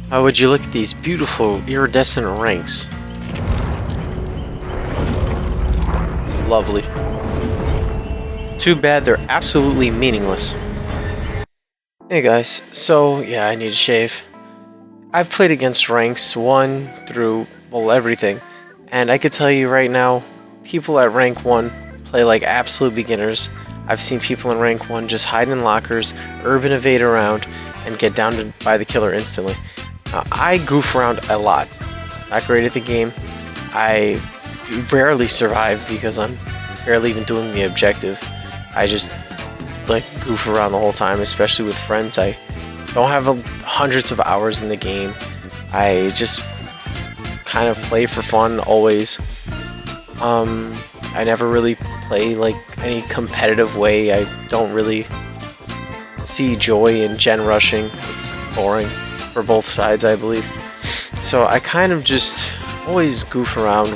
How would you look at these beautiful iridescent ranks? Lovely. Too bad they're absolutely meaningless. Hey guys, so yeah, I need to shave. I've played against ranks 1 through, well, everything, and I could tell you right now, people at rank 1 play like absolute beginners. I've seen people in rank 1 just hide in lockers, urban evade around, and get down by the killer instantly. I goof around a lot. Not great at the game. I rarely survive because I'm barely even doing the objective. I just like goof around the whole time, especially with friends. I don't have hundreds of hours in the game. I just kind of play for fun always. I never really play like any competitive way. I don't really see joy in gen rushing. It's boring for both sides, I believe. So I kind of just always goof around.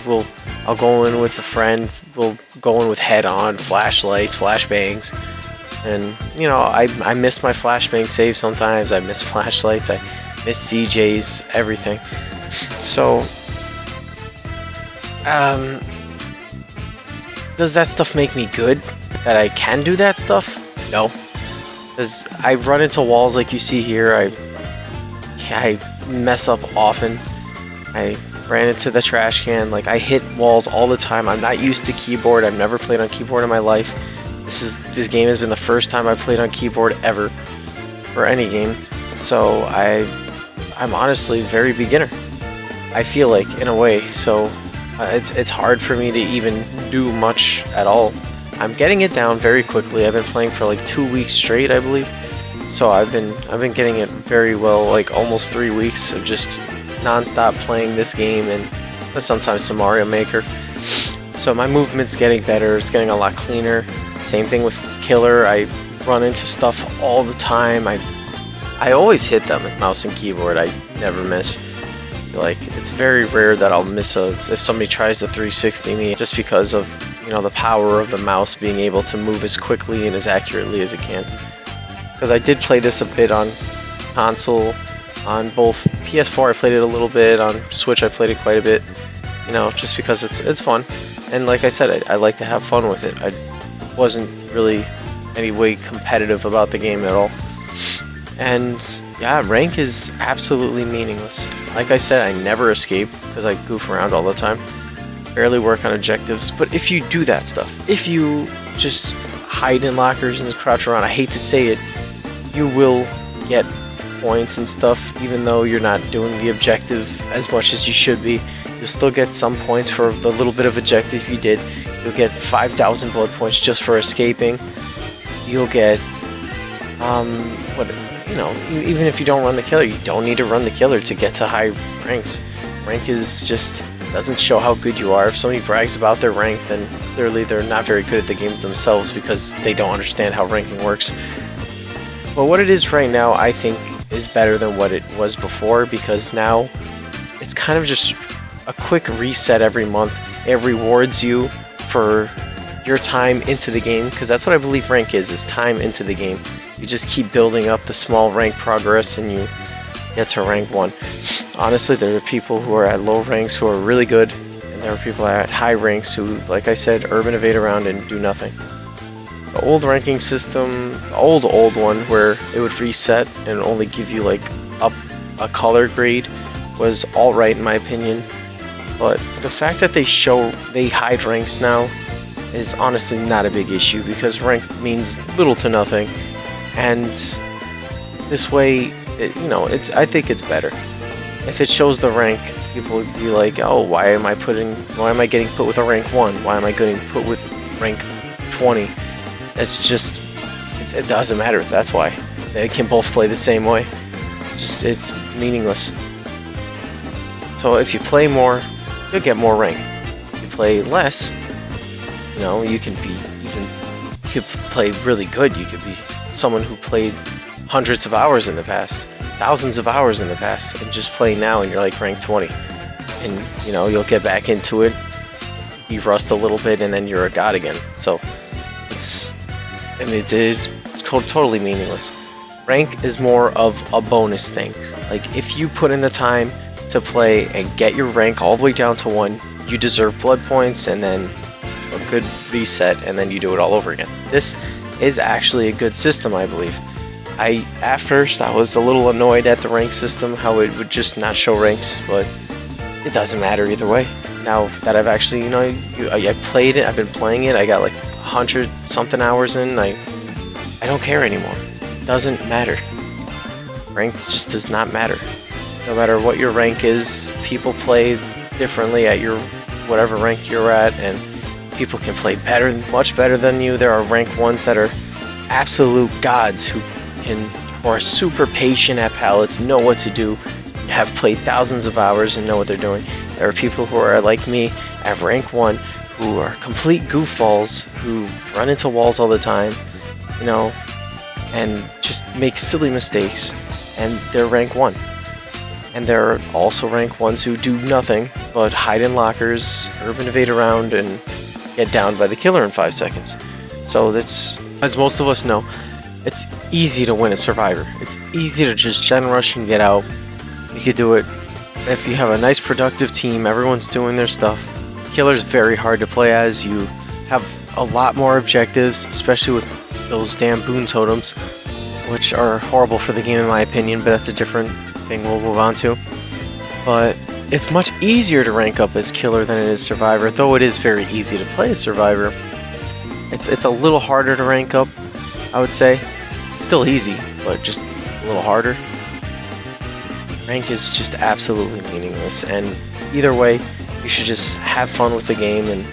I'll go in with a friend. We'll go in with head-on, flashlights, flashbangs. And, you know, I miss my flashbang save sometimes. I miss flashlights. I miss CJs, everything. So, does that stuff make me good? That I can do that stuff? No. Because I run into walls like you see here. I mess up often. I ran into the trash can. Like, I hit walls all the time. I'm not used to keyboard. I've never played on keyboard in my life. This game has been the first time I've played on keyboard ever for any game. So I'm honestly very beginner. I feel like, in a way. So it's hard for me to even do much at all. I'm getting it down very quickly. I've been playing for like 2 weeks straight, I believe. So I've been getting it very well, like almost 3 weeks of just non-stop playing this game and sometimes some Mario Maker. So my movement's getting better. It's getting a lot cleaner. Same thing with Killer. I run into stuff all the time. I always hit them with mouse and keyboard. I never miss. Like, it's very rare that I'll miss if somebody tries to 360 me, just because of, you know, the power of the mouse being able to move as quickly and as accurately as it can. Because I did play this a bit on console, on both PS4 I played it a little bit, on Switch I played it quite a bit, you know, just because it's fun. And like I said, I like to have fun with it. I wasn't really any way competitive about the game at all. And yeah, rank is absolutely meaningless. Like I said, I never escape because I goof around all the time. Barely work on objectives. But if you do that stuff, if you just hide in lockers and crouch around, I hate to say it, you will get points and stuff, even though you're not doing the objective as much as you should be. You'll still get some points for the little bit of objective you did. You'll get 5,000 blood points just for escaping. You'll get, even if you don't run the killer, you don't need to run the killer to get to high ranks. Rank is just, doesn't show how good you are. If somebody brags about their rank, then clearly they're not very good at the games themselves because they don't understand how ranking works. But what it is right now, I think, is better than what it was before, because now it's kind of just a quick reset every month. It rewards you for your time into the game, because that's what I believe rank is time into the game. You just keep building up the small rank progress and you get to rank 1. Honestly, there are people who are at low ranks who are really good, and there are people at high ranks who, like I said, urban evade around and do nothing. The old ranking system, the old one, where it would reset and only give you like a color grade, was alright in my opinion. But the fact that they hide ranks now is honestly not a big issue, because rank means little to nothing. And this way, I think it's better. If it shows the rank, people would be like, oh, why am I getting put with a rank 1? Why am I getting put with rank 20? It's just, it doesn't matter. That's why. They can both play the same way. It's meaningless. So if you play more, you'll get more rank. If you play less, you could play really good. You could be someone who played hundreds of hours in the past, thousands of hours in the past, and just play now and you're like rank 20. And, you'll get back into it, be rust a little bit, and then you're a god again. So it's totally meaningless. Rank is more of a bonus thing. Like, if you put in the time to play and get your rank all the way down to 1, you deserve blood points and then a good reset, and then you do it all over again. This is actually a good system, I believe. At first, I was a little annoyed at the rank system, how it would just not show ranks, but it doesn't matter either way. Now that I've actually, I played it, I've been playing it, I got like 100 something hours in, I don't care anymore. It doesn't matter. Rank just does not matter. No matter what your rank is, people play differently at your whatever rank you're at, and people can play better, much better than you. There are rank 1s that are absolute gods who are super patient at pallets, know what to do, have played thousands of hours and know what they're doing. There are people who are like me at rank 1 who are complete goofballs who run into walls all the time, and just make silly mistakes, and they're rank 1. And there are also rank 1s who do nothing but hide in lockers, urban evade around, and get downed by the killer in 5 seconds. So that's, as most of us know, it's easy to win a Survivor. It's easy to just gen rush and get out. You could do it if you have a nice productive team, everyone's doing their stuff. Killer's very hard to play as. You have a lot more objectives, especially with those damn boon totems, which are horrible for the game in my opinion, but that's a different thing we'll move on to. But it's much easier to rank up as Killer than it is Survivor, though it is very easy to play as Survivor. It's a little harder to rank up, I would say. It's still easy, but just a little harder. Rank is just absolutely meaningless, and either way, you should just have fun with the game and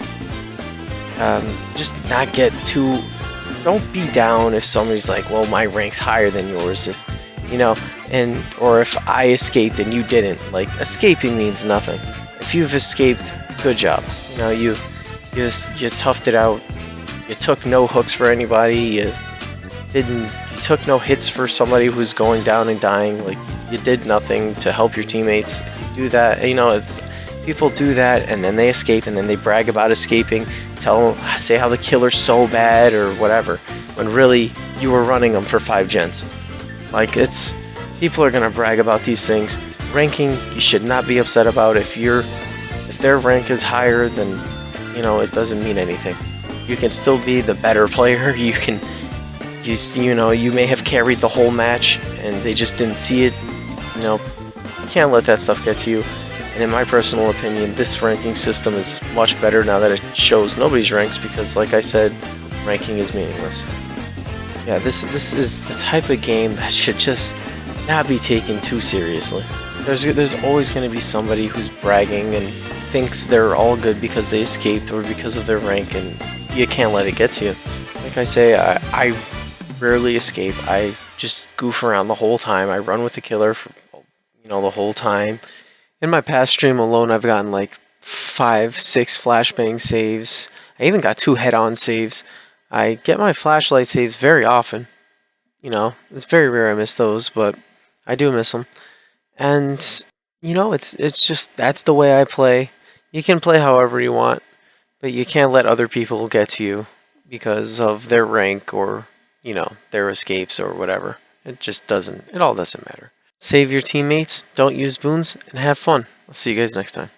just not get too... Don't be down if somebody's like, well, my rank's higher than yours, or if I escaped and you didn't. Like, escaping means nothing. If you've escaped, good job. You toughed it out. You took no hooks for anybody. You took no hits for somebody who's going down and dying. Like, you did nothing to help your teammates. If you do that, people do that and then they escape and then they brag about escaping, say how the killer's so bad or whatever, when really you were running them for 5 gens. Like, people are gonna brag about these things. Ranking, you should not be upset about. If their rank is higher, then it doesn't mean anything. You can still be the better player. You may have carried the whole match and they just didn't see it. You can't let that stuff get to you. And in my personal opinion, this ranking system is much better now that it shows nobody's ranks, because like I said, ranking is meaningless. Yeah, this is the type of game that should just not be taken too seriously. There's always going to be somebody who's bragging and thinks they're all good because they escaped or because of their rank, and you can't let it get to you. Like I say, I rarely escape. I just goof around the whole time. I run with the killer for the whole time. In my past stream alone, I've gotten like 5-6 flashbang saves. I even got 2 head-on saves. I get my flashlight saves very often. It's very rare I miss those, but I do miss them. And it's just, that's the way I play. You can play however you want, but you can't let other people get to you because of their rank or their escapes or whatever. It all doesn't matter. Save your teammates, don't use boons, and have fun. I'll see you guys next time.